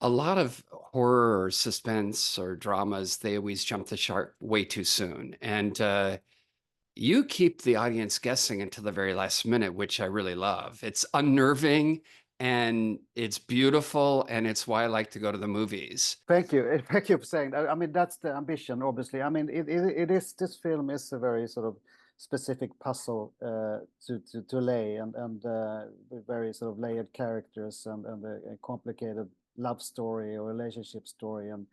A lot of horror or suspense or dramas, they always jump the shark way too soon. And you keep the audience guessing until the very last minute, which I really love. It's unnerving and it's beautiful, and it's why I like to go to the movies. Thank you. Thank you for saying that. I mean, that's the ambition, obviously. I mean, it is, this film is a very sort of specific puzzle to lay, and with very sort of layered characters, and a complicated love story or relationship story, and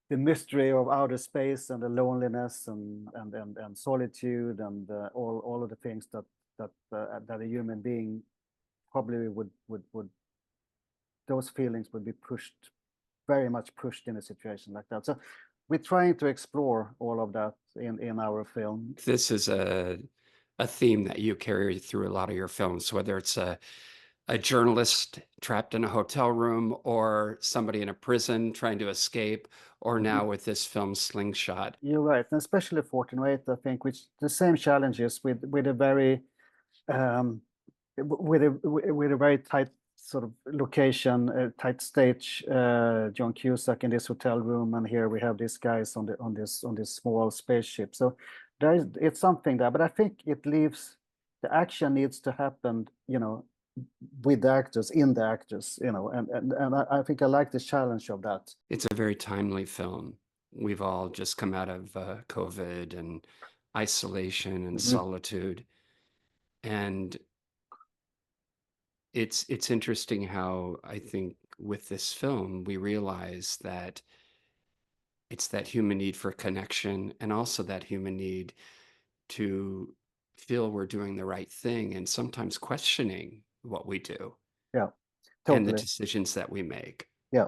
the mystery of outer space, and the loneliness, and solitude, and all of the things that a human being probably would those feelings would be pushed, very much pushed in a situation like that. So we're trying to explore all of that in our film. This is a theme that you carry through a lot of your films, whether it's a journalist trapped in a hotel room, or somebody in a prison trying to escape, or now with this film Slingshot. You're right, and especially 1408, I think, which the same challenges with a very with a very tight sort of location, tight stage. John Cusack in this hotel room, and here we have these guys on this small spaceship. So it's something there, but I think it leaves, the action needs to happen, with the actors, in the actors, and I think I like the challenge of that. It's a very timely film. We've all just come out of COVID and isolation and solitude. And it's interesting how I think with this film, we realize that it's that human need for connection, and also that human need to feel we're doing the right thing, and sometimes questioning what we do Yeah, and the totally. decisions that we make. Yeah,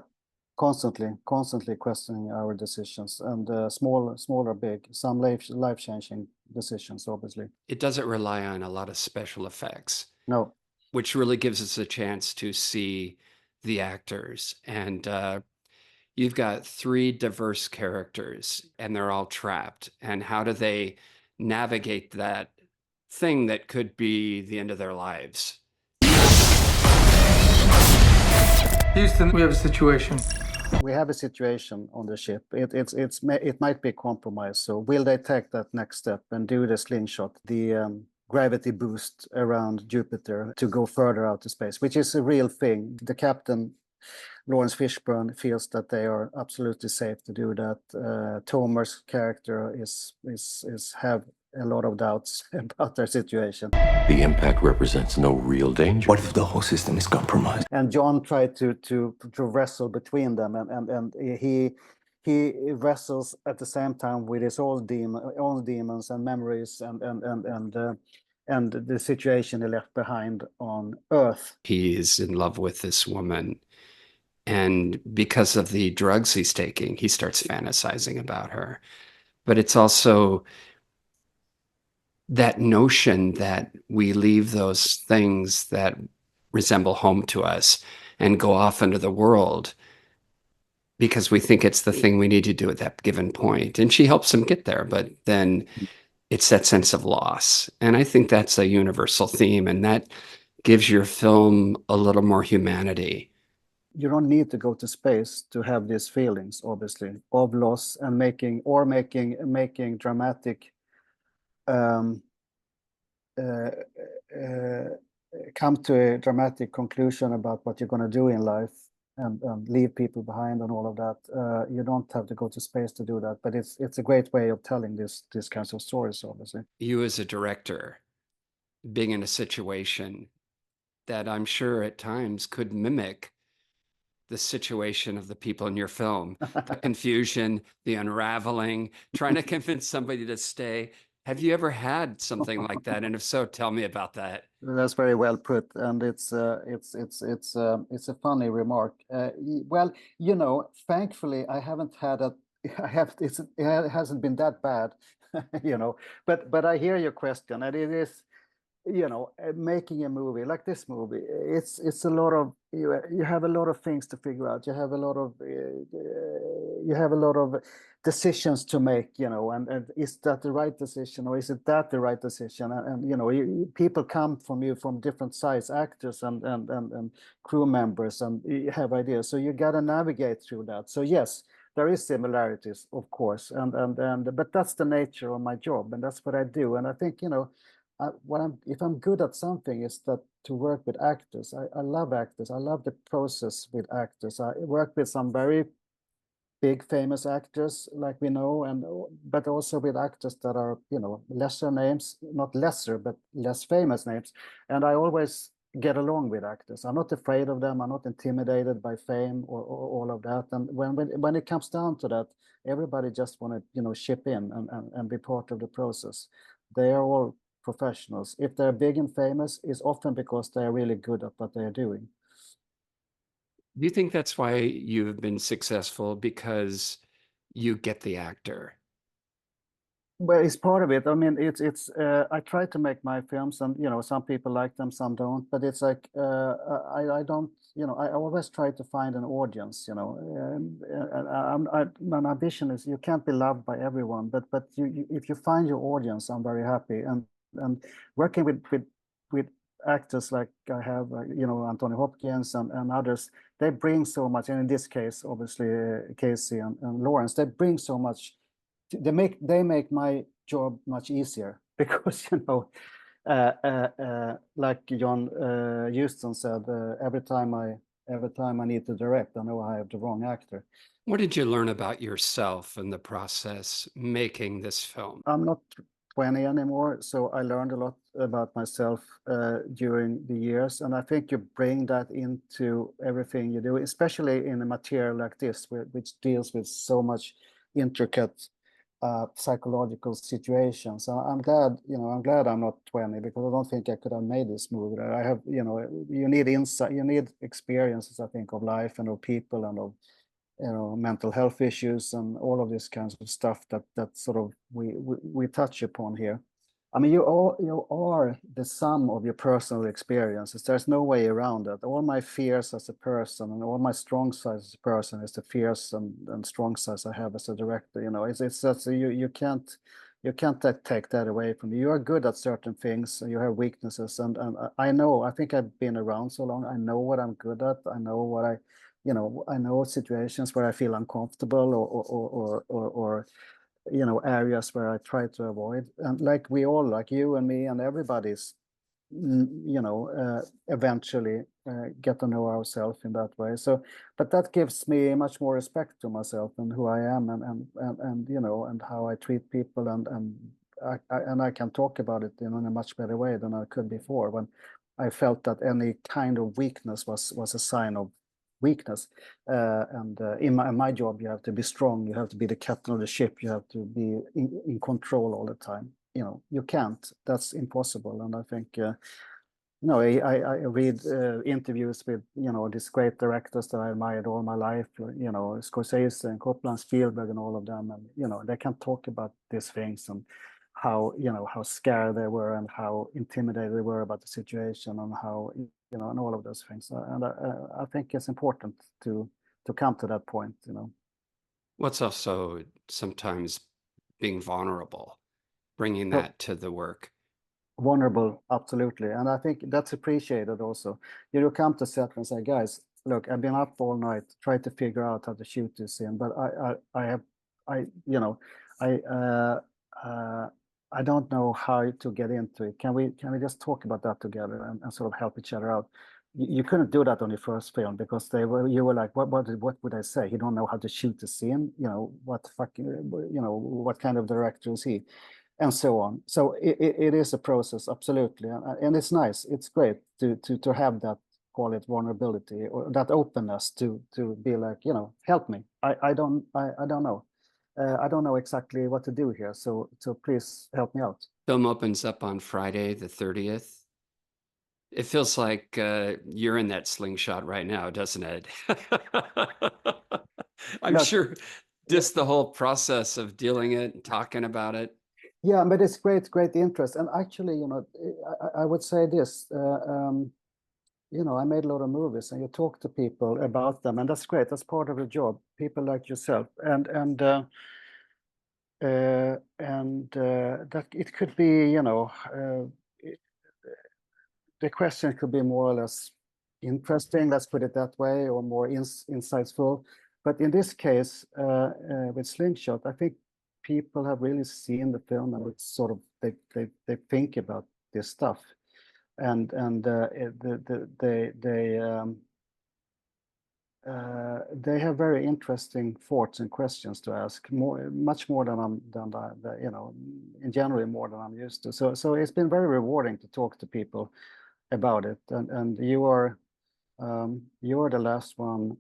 constantly questioning our decisions, and small or big, some life-changing decisions, obviously. It doesn't rely on a lot of special effects, No. which really gives us a chance to see the actors. And you've got three diverse characters, and they're all trapped. And how do they navigate that thing that could be the end of their lives? Houston, we have a situation. We have a situation on the ship. It might be compromised. So will they take that next step and do the slingshot, the gravity boost around Jupiter to go further out to space, which is a real thing. The captain, Laurence Fishburne, feels that they are absolutely safe to do that. Tomer's character is have a lot of doubts about their situation. The impact represents no real danger. What if the whole system is compromised? And John tried to wrestle between them, and he wrestles at the same time with his own demons and memories, and the situation he left behind on Earth. He is in love with this woman, and because of the drugs he's taking, he starts fantasizing about her. But it's also that notion that we leave those things that resemble home to us and go off into the world because we think it's the thing we need to do at that given point. And she helps him get there, but then it's that sense of loss. And I think that's a universal theme, and that gives your film a little more humanity. You don't need to go to space to have these feelings, obviously, of loss, and making dramatic come to a dramatic conclusion about what you're going to do in life, and leave people behind and all of that. You don't have to go to space to do that, but it's a great way of telling these kinds of stories, obviously. You as a director, being in a situation that I'm sure at times could mimic the situation of the people in your film, the confusion, the unraveling, trying to convince somebody to stay. Have you ever had something like that? And if so, tell me about that. That's very well put, and it's a funny remark. Well, thankfully, I haven't had a. It hasn't been that bad, But I hear your question, and making a movie like this movie, it's a lot of you have a lot of things to figure out. You have a lot of decisions to make, and is that the right decision or is it that the right decision? And people come from you from different sides, actors and crew members, and you have ideas. So you got to navigate through that. So yes, there is similarities, of course, and but that's the nature of my job, and that's what I do. And I think if I'm good at something, is that to work with actors. I love actors. I love the process with actors. I work with some very big famous actors like we know, but also with actors that are lesser names, not lesser but less famous names. And I always get along with actors. I'm not afraid of them. I'm not intimidated by fame or all of that. And when it comes down to that, everybody just want to chip in and be part of the process. They are all professionals. If they're big and famous, it's often because they're really good at what they're doing. Do you think that's why you've been successful, because you get the actor? Well, it's part of it. I mean, it's. I try to make my films, and some people like them, some don't. But it's like I don't. I always try to find an audience. My ambition is you can't be loved by everyone, but if you find your audience, I'm very happy. And working with actors like I have, Anthony Hopkins and others, they bring so much. And in this case, obviously, Casey and Laurence, they bring so much. They make my job much easier because like John Huston said, every time I need to direct, I know I have the wrong actor. What did you learn about yourself in the process making this film? I'm not 20 anymore, so I learned a lot about myself during the years, and I think you bring that into everything you do, especially in a material like this, which deals with so much intricate psychological situations. I'm glad I'm not 20, because I don't think I could have made this movie. I have, you need insight, you need experiences, I think, of life and of people and of mental health issues and all of this kinds of stuff that sort of we touch upon here. I mean, you are the sum of your personal experiences. There's no way around it. All my fears as a person and all my strong sides as a person is the fears and strong sides I have as a director. It's that's you can't take that away from you. You are good at certain things. You have weaknesses, and I think I've been around so long. I know what I'm good at. I know what I know situations where I feel uncomfortable or areas where I try to avoid. And like we all, like you and me and everybody's, eventually get to know ourselves in that way. So, but that gives me much more respect to myself and who I am and how I treat people I can talk about it in a much better way than I could before, when I felt that any kind of weakness was a sign of weakness. In my job, you have to be strong. You have to be the captain of the ship. You have to be in control all the time. You can't. That's impossible. And I think, I read interviews with, these great directors that I admired all my life, Scorsese and Coppola, Spielberg and all of them. And, they can talk about these things and how scared they were and how intimidated they were about the situation and how, and all of those things. And I think it's important to come to that point. What's also sometimes being vulnerable, bringing So that to the work. vulnerable, absolutely, and I think that's appreciated also. You come to set and say, guys, look, I've been up all night trying to figure out how to shoot this scene, but I don't know how to get into it. Can we just talk about that together and sort of help each other out? You couldn't do that on your first film because you were like, what would I say? He don't know how to shoot the scene. What fucking, what kind of director is he? And so on. So it is a process, absolutely, and it's nice. It's great to have that, call it vulnerability or that openness to be like, help me. I don't know. I don't know exactly what to do here. So please help me out. Film opens up on Friday, the 30th. It feels like you're in that slingshot right now, doesn't it? I'm Look, sure just the whole process of dealing it and talking about it. Yeah, but it's great interest. And actually, I would say this, I made a lot of movies, and you talk to people about them, and that's great. That's part of the job. People like yourself, and that it could be, the question could be more or less interesting, let's put it that way, or more insightful. But in this case, with Slingshot, I think people have really seen the film, and it's sort of they think about this stuff, and they have very interesting thoughts and questions to ask, much more than in general, more than I'm used to. So it's been very rewarding to talk to people about it, and you are the last one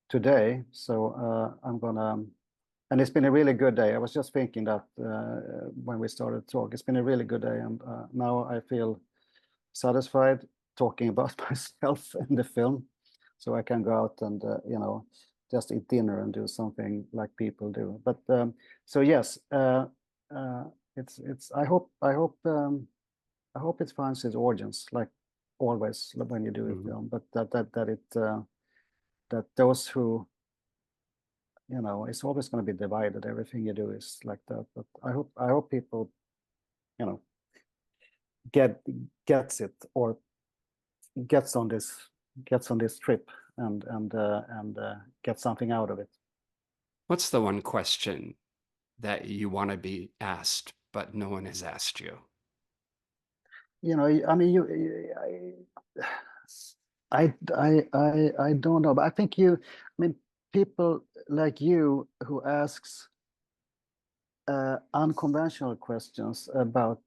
today, so I'm gonna. And it's been a really good day. I was just thinking that when we started to talk, it's been a really good day, and now I feel satisfied talking about myself in the film, so I can go out and just eat dinner and do something like people do. But so yes, it's. I hope it finds its audience, like always when you do a film. But that those who, it's always going to be divided. Everything you do is like that. But I hope people, gets it, or gets on this trip, and get something out of it. What's the one question that you want to be asked, but no one has asked you? I mean, I don't know, but I think I mean, people like you who asks unconventional questions about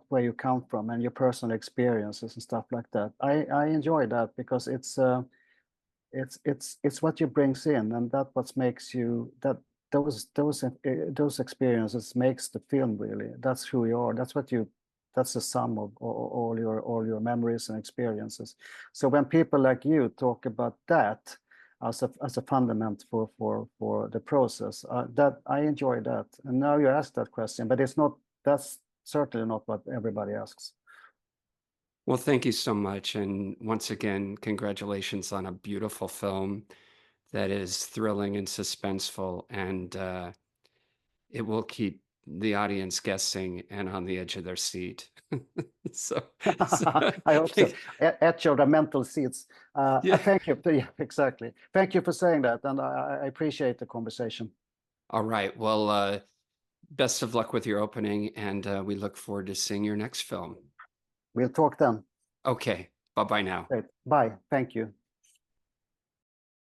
where you come from and your personal experiences and stuff like that. I enjoy that, because it's what you brings in, and that what makes you, that those experiences makes the film. Really, that's who you are. That's the sum of all your memories and experiences. So when people like you talk about that as a fundament for the process, that I enjoy that. And now you ask that question, but that's certainly not what everybody asks. Well, thank you so much. And once again, congratulations on a beautiful film that is thrilling and suspenseful, and it will keep the audience guessing and on the edge of their seat. so, I hope so. At your mental seats. Yeah. Thank you. Yeah, exactly. Thank you for saying that, and I appreciate the conversation. All right. Well, best of luck with your opening, and we look forward to seeing your next film. We'll talk then. Okay. Bye-bye now. Great. Bye. Thank you.